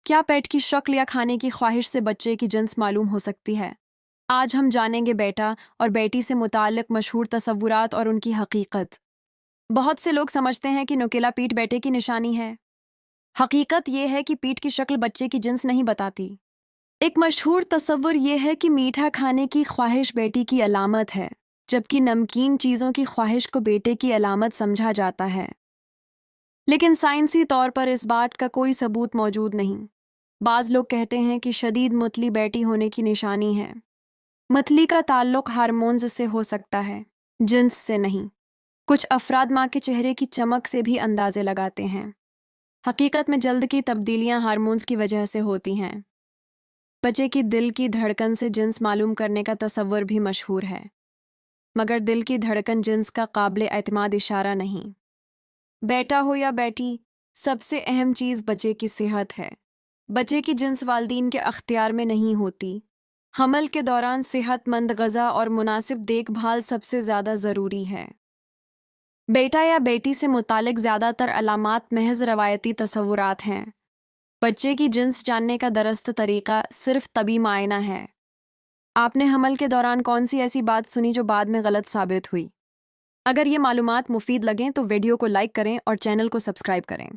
क्या पेट की शक्ल या खाने की ख्वाहिश से बच्चे की जिन्स मालूम हो सकती है? आज हम जानेंगे बेटा और बेटी से मुताल्लिक मशहूर तसव्वुरात और उनकी हकीकत। बहुत से लोग समझते हैं कि नुकीला पीठ बेटे की निशानी है। हकीकत ये है कि पीठ की शक्ल बच्चे की जिन्स नहीं बताती। एक मशहूर तसव्वुर ये है कि मीठा खाने की ख्वाहिश बेटी की अलामत है, जबकि नमकीन चीज़ों की ख्वाहिश को बेटे की अलामत समझा जाता है। लेकिन साइंसी तौर पर इस बात का कोई सबूत मौजूद नहीं। बाज़ लोग कहते हैं कि शदीद मतली बेटी होने की निशानी है। मतली का ताल्लुक हार्मोन्स से हो सकता है, जिन्स से नहीं। कुछ अफराद माँ के चेहरे की चमक से भी अंदाजे लगाते हैं। हकीकत में जल्द की तब्दीलियाँ हार्मोन्स की वजह से होती हैं। बच्चे की दिल की धड़कन से जिन्स मालूम करने का तसव्वुर भी मशहूर है, मगर दिल की धड़कन जिन्स का काबिल एतमाद इशारा नहीं। बेटा हो या बेटी, सबसे अहम चीज़ बच्चे की सेहत है। बच्चे की जिन्स वालिदैन के अख्तियार में नहीं होती। हमल के दौरान सेहतमंद ग़िज़ा और मुनासिब देखभाल सबसे ज़्यादा ज़रूरी है। बेटा या बेटी से मुतालिक ज़्यादातर अलामात महज रवायती तसव्वुरात हैं। बच्चे की जिन्स जानने का दरस्त तरीक़ा सिर्फ तबी मायना है। आपने हमल के दौरान कौन सी ऐसी बात सुनी जो बाद में गलत साबित हुई? अगर ये मालूमात मुफीद लगें तो वीडियो को लाइक करें और चैनल को सब्सक्राइब करें।